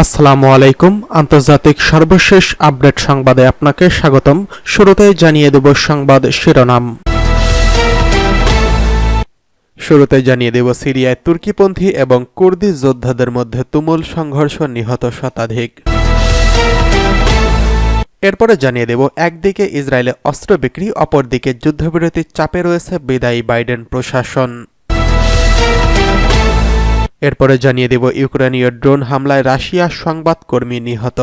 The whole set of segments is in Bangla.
আসসালামু আলাইকুম। আন্তর্জাতিক সর্বশেষ আপডেট সংবাদে আপনাকে স্বাগতম। শুরুতেই জানিয়ে দেব সংবাদ শিরোনাম। সিরিয়ায় তুর্কিপন্থী এবং কুর্দি যোদ্ধাদের মধ্যে তুমুল সংঘর্ষ, নিহত শতাধিক। এরপরে জানিয়ে দেব একদিকে ইসরায়েলে অস্ত্র বিক্রি, অপরদিকে যুদ্ধবিরতির চাপে রয়েছে বিদায়ী বাইডেন প্রশাসন। এরপরে জানিয়ে দেব ইউক্রেনীয় ড্রোন হামলায় রাশিয়ার সংবাদকর্মী নিহত।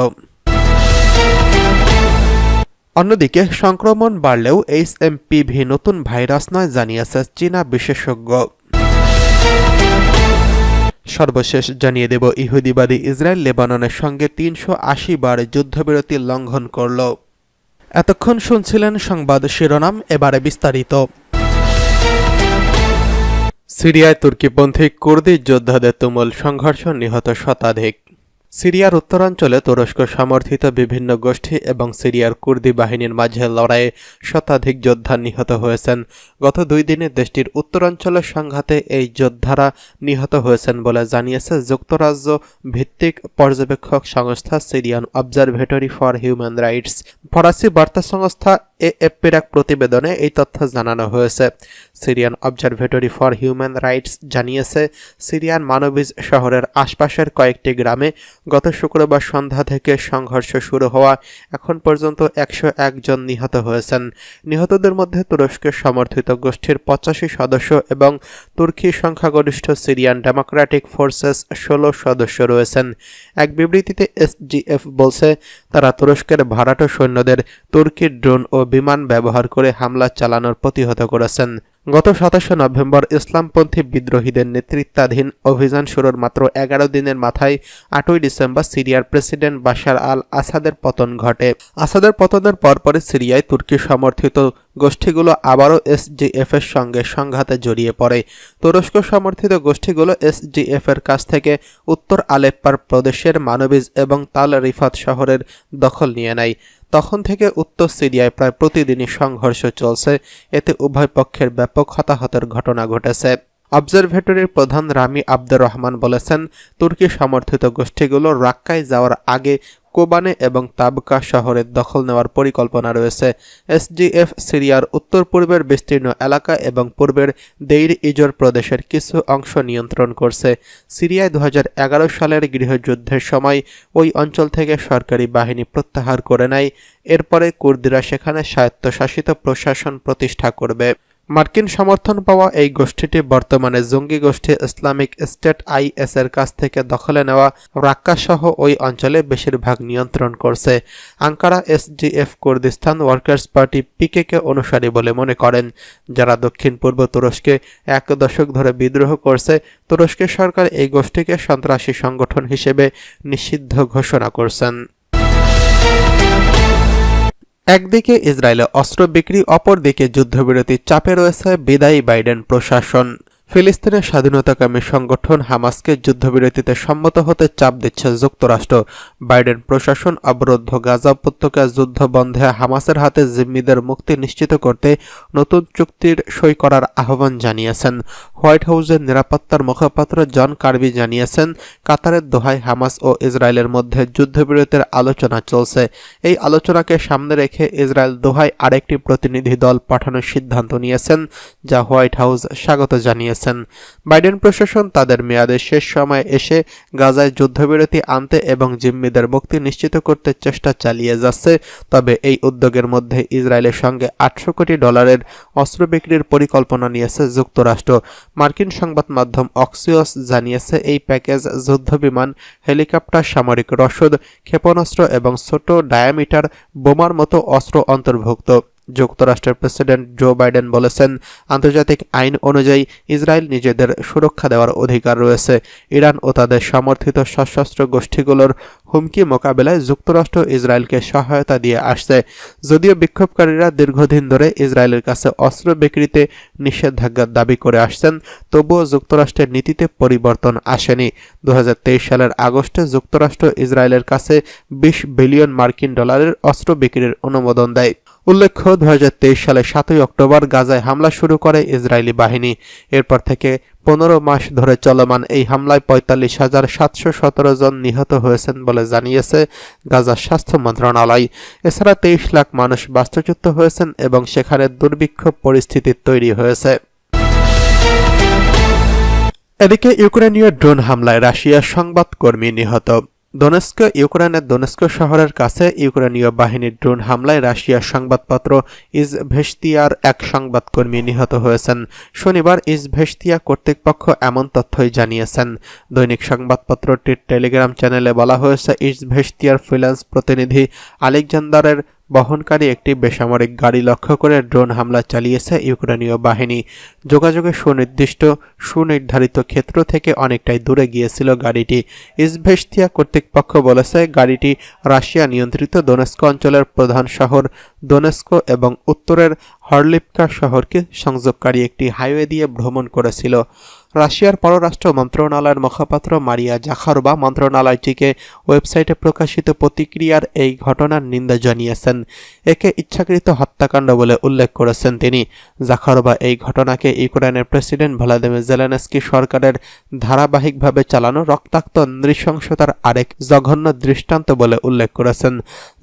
অন্যদিকে সংক্রমণ বাড়লেও HMPV নতুন ভাইরাস নয়, জানিয়েছে চীনা বিশেষজ্ঞ। সর্বশেষ জানিয়ে দেব ইহুদিবাদী ইসরায়েল লেবাননের সঙ্গে 380 বার যুদ্ধবিরতি লঙ্ঘন করল। এতক্ষণ শুনছিলেন সংবাদ শিরোনাম, এবারে বিস্তারিত। সিরিয়ায় তুর্কিপন্থী কুর্দি যোদ্ধাদের তুমুল সংঘর্ষ, নিহত শতাধিক। সিরিয়ার উত্তরাঞ্চলে তুরস্ক সমর্থিত বিভিন্ন গোষ্ঠী এবং সিরিয়ার কুর্দি বাহিনীর মাঝে লড়াইয়ে শতাধিক যোদ্ধা নিহত হয়েছেন। গত 2 দিনে দেশটির উত্তরাঞ্চলের সংঘাতে এই যোদ্ধারা নিহত হয়েছেন বলে জানিয়েছে যুক্তরাজ্য ভিত্তিক পর্যবেক্ষক সংস্থা Syrian observatory for human rights. ফরাসি বার্তা সংস্থা AFPর এক প্রতিবেদনে এই তথ্য জানানো হয়েছে। Syrian observatory for human rights জানিয়েছে, সিরিয়ান মানবিজ শহরের আশপাশের কয়েকটি গ্রামে গত শুক্রবার সন্ধ্যা থেকে সংঘর্ষ শুরু হওয়া এখন পর্যন্ত 101 জন নিহত হয়েছেন। নিহতদের মধ্যে তুরস্কের সমর্থিত গোষ্ঠীর 85 সদস্য এবং তুর্কি সংখ্যাগরিষ্ঠ সিরিয়ান ডেমোক্রেটিক ফোর্সেস 16 সদস্য রয়েছেন। এক বিবৃতিতে SGF বলছে, তারা তুরস্কের ভাড়াটো সৈন্যদের তুর্কির ড্রোন ও বিমান ব্যবহার করে হামলা চালানোর প্রতিহত করেছেন। গত 27 নভেম্বর ইসলামপন্থী বিদ্রোহীদের নেতৃত্বাধীন অভিযান শুরুর মাত্র 11 দিনের মাথায় 8ই ডিসেম্বর সিরিয়ার প্রেসিডেন্ট বাশার আল আসাদের পতন ঘটে। আসাদের পতনের পরপরই সিরিয়ায় তুর্কি সমর্থিত গোষ্ঠীগুলো আবারও SGF এর সঙ্গে সংঘাতে জড়িয়ে পড়ে। তুরস্ক সমর্থিত গোষ্ঠীগুলো SGF এর কাছ থেকে উত্তর আলেপ্পার প্রদেশের মানবিজ এবং তাল রিফাত শহরের দখল নিয়ে নেয়। তখন থেকে উত্তর সিরিয়ায় প্রায় প্রতিদিনই সংঘর্ষ চলছে, এতে উভয় পক্ষের ব্যাপক হতাহতের ঘটনা ঘটেছে। অবজারভেটরির প্রধান রামি আব্দুর রহমান বলেছেন, তুর্কি সমর্থিত গোষ্ঠীগুলো রাক্কায় যাওয়ার আগে কোবানে এবং তাবকা শহরের দখল নেওয়ার পরিকল্পনা রয়েছে। SGF সিরিয়ার উত্তর পূর্বের বিস্তীর্ণ এলাকা এবং পূর্বের দেইর ইজর প্রদেশের কিছু অংশ নিয়ন্ত্রণ করছে। সিরিয়ায় 2011 সালের গৃহযুদ্ধের সময় ওই অঞ্চল থেকে সরকারি বাহিনী প্রত্যাহার করে নেয়। এরপরে কুর্দিরা সেখানে স্বায়ত্তশাসিত প্রশাসন প্রতিষ্ঠা করবে। মার্কিন সমর্থন পাওয়া এই গোষ্ঠীটি বর্তমানে জঙ্গি গোষ্ঠী ইসলামিক স্টেট IS এর কাছ থেকে দখলে নেওয়া রাক্কা সহ ওই অঞ্চলে বেশিরভাগ নিয়ন্ত্রণ করছে। Ankara SGF Kurdistan workers party PKK অনুসারী বলে মনে করেন, যারা দক্ষিণ পূর্ব তুরস্কে 1 দশক ধরে বিদ্রোহ করছে। তুরস্কের সরকার এই গোষ্ঠীকে সন্ত্রাসী সংগঠন হিসেবে নিষিদ্ধ ঘোষণা করছেন। একদিকে ইসরায়েলে অস্ত্র বিক্রি, অপরদিকে যুদ্ধবিরতির চাপে রয়েছে বিদায়ী বাইডেন প্রশাসন। ফিলিস্তিনের স্বাধীনতাকামী সংগঠন হামাসকে যুদ্ধবিরতিতে সম্মত হতে চাপ দিচ্ছে যুক্তরাষ্ট্র। বাইডেন প্রশাসন অবরুদ্ধ গাজা উপত্যকা যুদ্ধ বন্ধে হামাসের হাতে জিম্মিদের মুক্তি নিশ্চিত করতে নতুন চুক্তির সই করার আহ্বান জানিয়েছেন। হোয়াইট হাউসের নিরাপত্তার মুখপাত্র জন কার্বি জানিয়েছেন, কাতারের দোহায় হামাস ও ইসরায়েলের মধ্যে যুদ্ধবিরতির আলোচনা চলছে। এই আলোচনাকে সামনে রেখে ইসরায়েল দোহায় আরেকটি প্রতিনিধি দল পাঠানোর সিদ্ধান্ত নিয়েছেন, যা হোয়াইট হাউস স্বাগত জানিয়েছে। বাইডেন প্রশাসন তাদের মেয়াদের শেষ সময়ে এসে গাজায় যুদ্ধবিরতি আনতে এবং জিম্মিদের মুক্তি নিশ্চিত করতে চেষ্টা চালিয়ে যাচ্ছে। তবে এই উদ্যোগের মধ্যে ইসরায়েলের সঙ্গে $800 কোটি অস্ত্র বিক্রির পরিকল্পনা নিয়েছে যুক্তরাষ্ট্র। মার্কিন সংবাদ মাধ্যম অক্সিওস জানিয়েছে, এই প্যাকেজ যুদ্ধবিমান, হেলিকপ্টার, সামরিক রসদ, ক্ষেপণাস্ত্র এবং ছোট ডায়ামিটার বোমার মতো অস্ত্র অন্তর্ভুক্ত। যুক্তরাষ্ট্রের প্রেসিডেন্ট জো বাইডেন বলেছেন, আন্তর্জাতিক আইন অনুযায়ী ইসরায়েল নিজেদের সুরক্ষা দেওয়ার অধিকার রয়েছে। ইরান ও তাদের সমর্থিত সশস্ত্র গোষ্ঠীগুলোর হুমকি মোকাবেলায় যুক্তরাষ্ট্র ইসরায়েলকে সহায়তা দিয়ে আসছে। যদিও বিক্ষোভকারীরা দীর্ঘদিন ধরে ইসরায়েলের কাছে অস্ত্র বিক্রিতে নিষেধাজ্ঞার দাবি করে আসছেন, তবুও যুক্তরাষ্ট্রের নীতিতে পরিবর্তন আসেনি। 2023 সালের আগস্টে যুক্তরাষ্ট্র ইসরায়েলের কাছে $20 বিলিয়ন অস্ত্র বিক্রির অনুমোদন দেয়। উল্লেখ্য 2023 সালে 7 অক্টোবর গাজায় হামলা শুরু করে ইসরায়েলি বাহিনী। এরপর থেকে 15 মাস ধরে চলমান এই হামলায় 45,717 জন নিহত হয়েছেন বলে জানিয়েছে গাজার স্বাস্থ্য মন্ত্রণালয়। এছাড়া 23 লাখ মানুষ বাস্তুচ্যুত হয়েছেন এবং সেখানে দুর্ভিক্ষ পরিস্থিতি তৈরি হয়েছে। এদিকে ইউক্রেনীয় ড্রোন হামলায় রাশিয়ার সংবাদকর্মী নিহত। ইউক্রেনের দোনেস্ক শহরের কাছে ইউক্রেনীয় বাহিনীর ড্রোন হামলায় রাশিয়ার সংবাদপত্র ইজভেস্তিয়ার এক সংবাদকর্মী নিহত হয়েছেন। শনিবার ইজভেস্তিয়া কর্তৃপক্ষ এমন তথ্যই জানিয়েছেন। দৈনিক সংবাদপত্রটির টেলিগ্রাম চ্যানেলে বলা হয়েছে, ইজভেস্তিয়ার ফ্রিল্যান্স প্রতিনিধি আলেকজান্ডারের বহনকারী একটি বেসামরিক গাড়ি লক্ষ্য করে ড্রোন হামলা চালিয়েছে ইউক্রেনীয় বাহিনী। যোগাযোগের সুনির্ধারিত ক্ষেত্র থেকে অনেকটাই দূরে গিয়েছিল গাড়িটি। ইজভেস্তিয়া কর্তৃপক্ষ বলেছে, গাড়িটি রাশিয়া নিয়ন্ত্রিত দোনেস্ক অঞ্চলের প্রধান শহর দোনেস্ক এবং উত্তরের হরলিপকা শহরকে সংযোগকারী একটি হাইওয়ে দিয়ে ভ্রমণ করেছিল। রাশিয়ার পররাষ্ট্র মন্ত্রণালয়ের মুখপাত্র মারিয়া জাখারোভা মন্ত্রণালয়টিকে ওয়েবসাইটে প্রকাশিত প্রতিক্রিয়ার এই ঘটনার নিন্দা জানিয়েছেন। একে ইচ্ছাকৃত হত্যাকাণ্ড বলে উল্লেখ করেছেন তিনি। জাখারোভা এই ঘটনাকে ইউক্রেনের প্রেসিডেন্ট ভ্লাদিমির জেলেনস্কি সরকারের ধারাবাহিকভাবে চালানো রক্তাক্ত নৃশংসতার আরেক জঘন্য দৃষ্টান্ত বলে উল্লেখ করেছেন।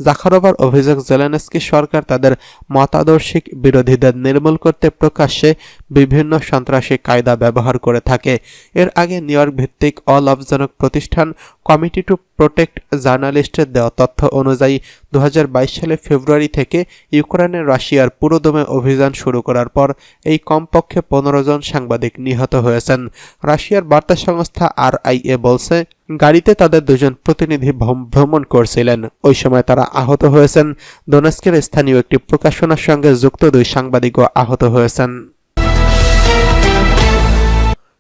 জাখারোভার অভিযোগ, জেলেনস্কি সরকার তাদের মতাদর্শিক বিরোধীদের নির্মূল করতে প্রকাশ্যে বিভিন্ন সন্ত্রাসী কায়দা ব্যবহার করে থাকে। এর আগে নিউ ইয়র্ক ভিত্তিক অলাভজনক প্রতিষ্ঠান কমিটি টু প্রোটেক্ট জার্নালিস্টের দেওয়া তথ্য অনুযায়ী 2022 সালে ফেব্রুয়ারি থেকে ইউক্রেনের রাশিয়ার পুরোদমে অভিযান শুরু করার পর এই কমপক্ষে 15 জন সাংবাদিক নিহত হয়েছেন। রাশিয়ার বার্তা সংস্থা RIA বলছে, গাড়িতে তাদের 2 জন প্রতিনিধি ভ্রমণ করছিলেন। ওই সময় তারা আহত হয়েছেন। দোনেস্কের স্থানীয় একটি প্রকাশনার সঙ্গে যুক্ত 2 সাংবাদিকও আহত হয়েছেন।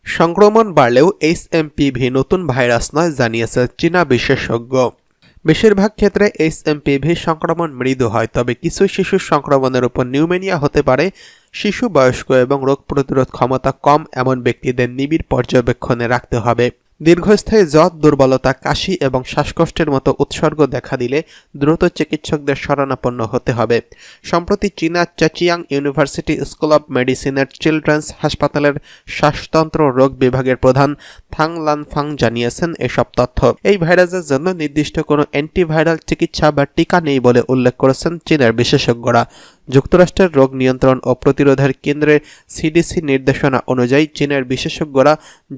সংক্রমণ বাড়লেও HMPV নতুন ভাইরাস নয়, জানিয়েছে চীনা বিশেষজ্ঞ। বেশিরভাগ ক্ষেত্রে HMPV সংক্রমণ মৃদু হয়, তবে কিছু শিশুর সংক্রমণের উপর নিউমোনিয়া হতে পারে। শিশু, বয়স্ক এবং রোগ প্রতিরোধ ক্ষমতা কম এমন ব্যক্তিদের নিবিড় পর্যবেক্ষণে রাখতে হবে। দীর্ঘস্থায়ী জ্বর, দুর্বলতা, কাশি এবং শ্বাসকষ্টের মতো উপসর্গ দেখা দিলে দ্রুত চিকিৎসকদের শরণাপন্ন হতে হবে। সম্প্রতি চীনা চেচিয়াং ইউনিভার্সিটি স্কুল অব মেডিসিনের চিলড্রেন্স হাসপাতালের শ্বাসতন্ত্র রোগ বিভাগের প্রধান থাং লানফাং জানিয়েছেন এসব তথ্য। এই ভাইরাসের জন্য নির্দিষ্ট কোনো অ্যান্টিভাইরাল চিকিৎসা বা টিকা নেই বলে উল্লেখ করেছেন চীনের বিশেষজ্ঞরা। যুক্তরাষ্ট্রের রোগ নিয়ন্ত্রণ ও প্রতিরোধের কেন্দ্রের CDC নির্দেশনা অনুযায়ী চীনের বিশেষজ্ঞরা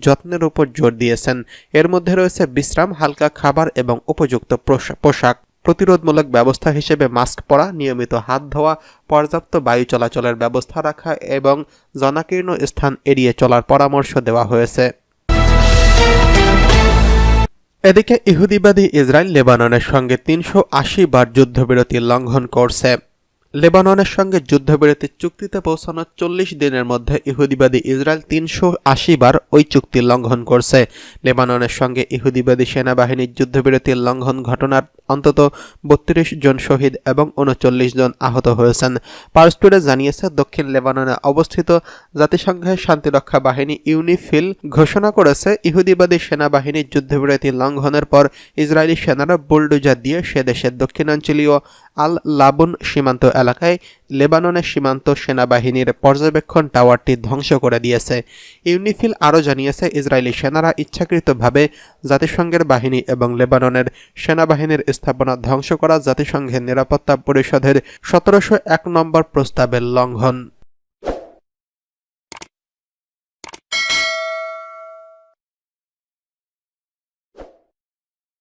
যত্নের উপর জোর দিয়েছেন। এর মধ্যে রয়েছে বিশ্রাম, হালকা খাবার এবং উপযুক্ত পোশাক। প্রতিরোধমূলক ব্যবস্থা হিসেবে মাস্ক পরা, নিয়মিত হাত ধোয়া, পর্যাপ্ত বায়ু চলাচলের ব্যবস্থা রাখা এবং জনাকীর্ণ স্থান এড়িয়ে চলার পরামর্শ দেওয়া হয়েছে। এদিকে ইহুদিবাদী ইসরায়েল লেবাননের সঙ্গে 380 বার যুদ্ধবিরতি লঙ্ঘন করছে। লেবাননের সঙ্গে যুদ্ধবিরতির চুক্তিতে পৌঁছানোর 40 দিনের মধ্যে ইহুদিবাদী ইসরায়েল 380 বার ওই চুক্তি লঙ্ঘন করছে। লেবাননের সঙ্গে ইহুদিবাদী সেনাবাহিনীর যুদ্ধবিরতির লঙ্ঘন ঘটনার অন্তত 32 জন শহীদ এবং 39 জন আহত হয়েছেন। পার্স টুডে জানিয়েছে, দক্ষিণ লেবাননে অবস্থিত জাতিসংঘের শান্তিরক্ষা বাহিনী ইউনিফিল ঘোষণা করেছে, ইহুদিবাদী সেনাবাহিনীর যুদ্ধবিরতি লঙ্ঘনের পর ইসরায়েলি সেনারা বুলডোজার দিয়ে সে দেশের দক্ষিণাঞ্চলীয় আল লাবুন সীমান্ত এলাকায় লেবাননের সীমান্ত সেনাবাহিনীর পর্যবেক্ষণ টাওয়ারটি ধ্বংস করে দিয়েছে। ইউনিফিল আরও জানিয়েছে, ইসরায়েলি সেনারা ইচ্ছাকৃতভাবে জাতিসংঘের বাহিনী এবং লেবাননের সেনাবাহিনীর স্থাপনা ধ্বংস করা জাতিসংঘের নিরাপত্তা পরিষদের 1701 নম্বর প্রস্তাবের লঙ্ঘন।